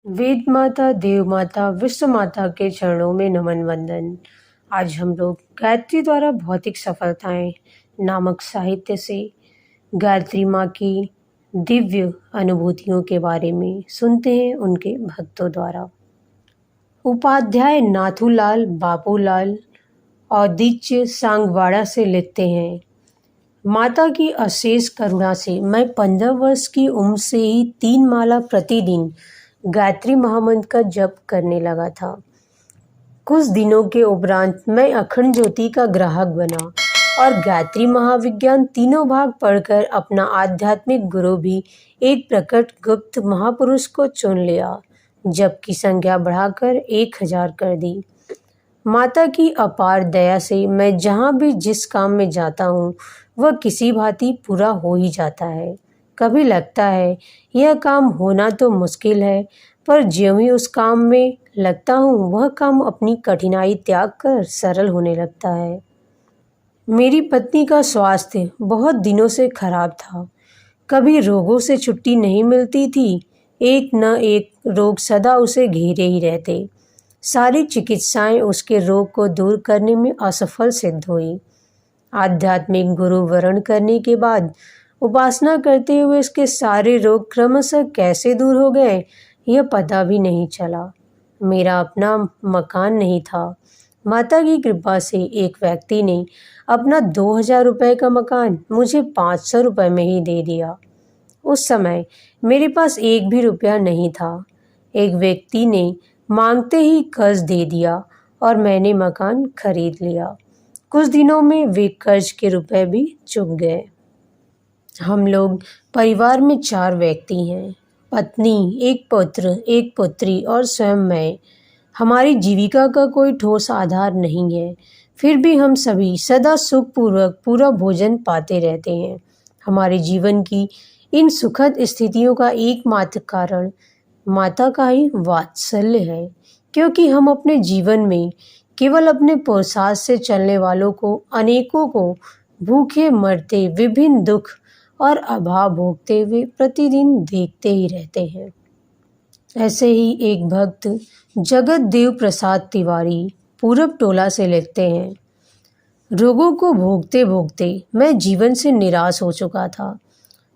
वेद माता, देव माता, विश्व माता के चरणों में नमन वंदन। आज हम लोग गायत्री द्वारा भौतिक सफलताएं नामक साहित्य से गायत्री माँ की दिव्य अनुभूतियों के बारे में सुनते हैं उनके भक्तों द्वारा। उपाध्याय नाथूलाल बाबूलाल औदिच्य सांगवाड़ा से लिखते हैं, माता की अशेष करुणा से मैं 15 वर्ष की उम्र से ही 3 माला प्रतिदिन गायत्री महामंत्र का जप करने लगा था। कुछ दिनों के उपरांत मैं अखंड ज्योति का ग्राहक बना और गायत्री महाविज्ञान तीनों भाग पढ़कर अपना आध्यात्मिक गुरु भी एक प्रकट गुप्त महापुरुष को चुन लिया। जप की संख्या बढ़ाकर 1000 कर दी। माता की अपार दया से मैं जहाँ भी जिस काम में जाता हूँ वह किसी भांति पूरा हो ही जाता है। कभी लगता है यह काम होना तो मुश्किल है, पर ज्यों ही उस काम में लगता हूँ वह काम अपनी कठिनाई त्याग कर सरल होने लगता है। मेरी पत्नी का स्वास्थ्य बहुत दिनों से खराब था। कभी रोगों से छुट्टी नहीं मिलती थी। एक न एक रोग सदा उसे घेरे ही रहते। सारी चिकित्साएं उसके रोग को दूर करने में असफल सिद्ध हुई। आध्यात्मिक गुरु वरण करने के बाद उपासना करते हुए इसके सारे रोग क्रमशः कैसे दूर हो गए यह पता भी नहीं चला। मेरा अपना मकान नहीं था। माता की कृपा से एक व्यक्ति ने अपना 2000 रुपये का मकान मुझे 500 रुपये में ही दे दिया। उस समय मेरे पास एक भी रुपया नहीं था। एक व्यक्ति ने मांगते ही कर्ज दे दिया और मैंने मकान खरीद लिया। कुछ दिनों में वे कर्ज के रुपए भी चुक गए। हम लोग परिवार में 4 व्यक्ति हैं, पत्नी, एक पुत्र, एक पुत्री और स्वयं मैं। हमारी जीविका का कोई ठोस आधार नहीं है, फिर भी हम सभी सदा सुखपूर्वक पूरा भोजन पाते रहते हैं। हमारे जीवन की इन सुखद स्थितियों का एकमात्र कारण माता का ही वात्सल्य है, क्योंकि हम अपने जीवन में केवल अपने पुरुषार्थ से चलने वालों को अनेकों को भूखे मरते, विभिन्न दुख और अभाव भोगते हुए प्रतिदिन देखते ही रहते हैं। ऐसे ही एक भक्त जगत देव प्रसाद तिवारी पूरब टोला से लिखते हैं, रोगों को भोगते भोगते मैं जीवन से निराश हो चुका था।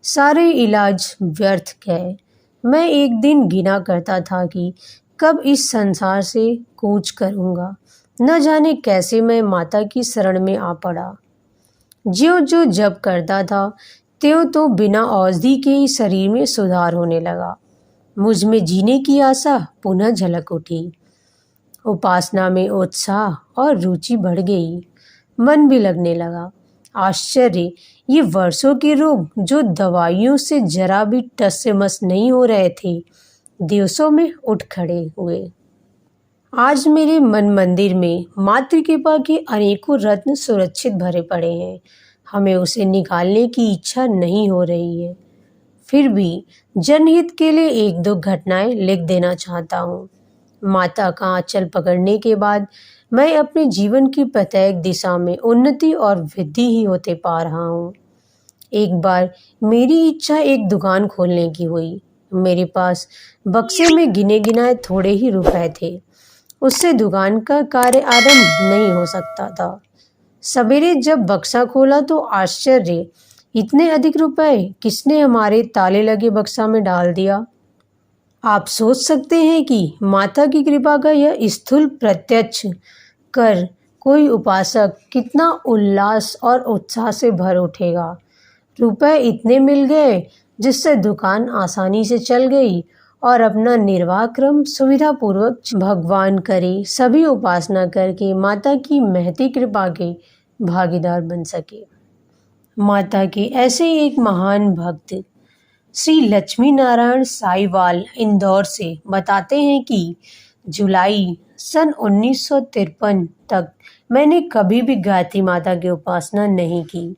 सारे इलाज व्यर्थ गए। मैं एक दिन गिना करता था कि कब इस संसार से कूच करूंगा। न जाने कैसे मैं माता की शरण में आ पड़ा। ज्यों जो जप करता था त्यों तो बिना औषधि के ही शरीर में सुधार होने लगा। मुझ में जीने की आशा पुनः झलक उठी। उपासना में उत्साह और रुचि बढ़ गई। मन भी लगने लगा। आश्चर्य, ये वर्षों के रोग जो दवाइयों से जरा भी टस से मस नहीं हो रहे थे, दिवसों में उठ खड़े हुए। आज मेरे मन मंदिर में मातृ कृपा के अनेकों रत्न सुरक्षित भरे पड़े हैं। हमें उसे निकालने की इच्छा नहीं हो रही है। फिर भी जनहित के लिए 1-2 घटनाएं लिख देना चाहता हूँ। माता का आंचल पकड़ने के बाद मैं अपने जीवन की प्रत्येक दिशा में उन्नति और वृद्धि ही होते पा रहा हूँ। एक बार मेरी इच्छा एक दुकान खोलने की हुई। मेरे पास बक्से में गिने गिनाए थोड़े ही रुपए थे। उससे दुकान का कार्य आरंभ नहीं हो सकता था। सवेरे जब बक्सा खोला तो आश्चर्य, इतने अधिक रुपए किसने हमारे ताले लगे बक्सा में डाल दिया। आप सोच सकते हैं कि माता की कृपा का यह स्थूल प्रत्यक्ष कर कोई उपासक कितना उल्लास और उत्साह से भर उठेगा। रुपए इतने मिल गए जिससे दुकान आसानी से चल गई और अपना निर्वाह क्रम सुविधापूर्वक भगवान करे सभी उपासना करके माता की महती कृपा के भागीदार बन सके। माता के ऐसे एक महान भक्त श्री लक्ष्मी नारायण साईवाल इंदौर से बताते हैं कि जुलाई सन 1953 तक मैंने कभी भी गायत्री माता की उपासना नहीं की।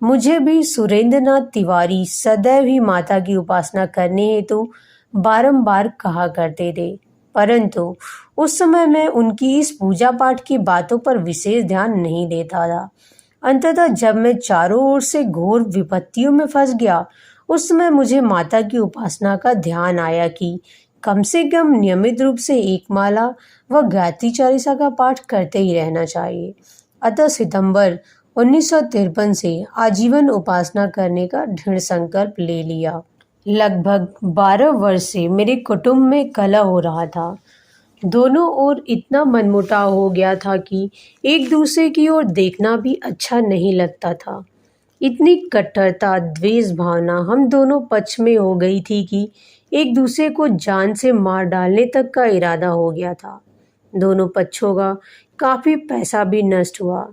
मुझे भी सुरेंद्र नाथ तिवारी सदैव ही माता की उपासना करने हेतु बारंबार कहा करते थे, परंतु उस समय मैं उनकी इस पूजा पाठ की बातों पर विशेष ध्यान नहीं देता था। अंततः जब मैं चारों ओर से घोर विपत्तियों में फंस गया, उस समय मुझे माता की उपासना का ध्यान आया कि कम से कम नियमित रूप से एक माला व गायत्री चालीसा का पाठ करते ही रहना चाहिए। अतः सितंबर 1953 से आजीवन उपासना करने का दृढ़ संकल्प ले लिया। लगभग 12 वर्ष से मेरे कुटुंब में कलह हो रहा था। दोनों ओर इतना मनमुटाव हो गया था कि एक दूसरे की ओर देखना भी अच्छा नहीं लगता था। इतनी कट्टरता, द्वेष भावना हम दोनों पक्ष में हो गई थी कि एक दूसरे को जान से मार डालने तक का इरादा हो गया था। दोनों पक्षों का काफी पैसा भी नष्ट हुआ।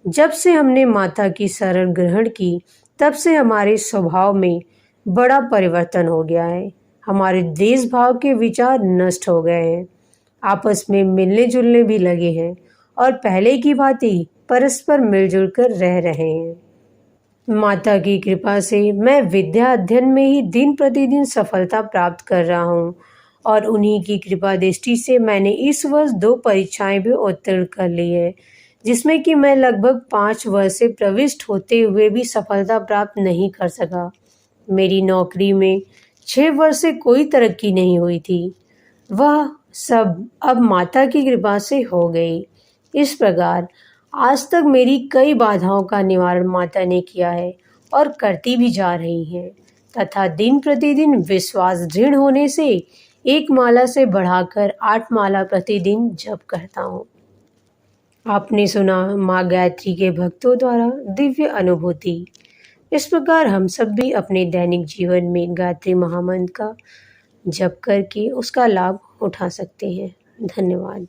जब से हमने माता की शरण ग्रहण की, तब से हमारे स्वभाव में बड़ा परिवर्तन हो गया है। हमारे देश भाव के विचार नष्ट हो गए हैं, आपस में मिलने जुलने भी लगे हैं और पहले की भांति परस्पर मिलजुल कर रह रहे हैं। माता की कृपा से मैं विद्या अध्ययन में ही दिन प्रतिदिन सफलता प्राप्त कर रहा हूँ और उन्हीं की कृपा दृष्टि से मैंने इस वर्ष 2 परीक्षाएं भी उत्तीर्ण कर ली है, जिसमें कि मैं लगभग 5 वर्ष से प्रविष्ट होते हुए भी सफलता प्राप्त नहीं कर सका। मेरी नौकरी में 6 वर्ष से कोई तरक्की नहीं हुई थी, वह सब अब माता की कृपा से हो गई। इस प्रकार आज तक मेरी कई बाधाओं का निवारण माता ने किया है और करती भी जा रही है तथा दिन प्रतिदिन विश्वास दृढ़ होने से 1 माला से बढ़ाकर 8 माला प्रतिदिन जप करता हूँ। आपने सुना माँ गायत्री के भक्तों द्वारा दिव्य अनुभूति। इस प्रकार हम सब भी अपने दैनिक जीवन में गायत्री महामंत्र का जप करके उसका लाभ उठा सकते हैं। धन्यवाद।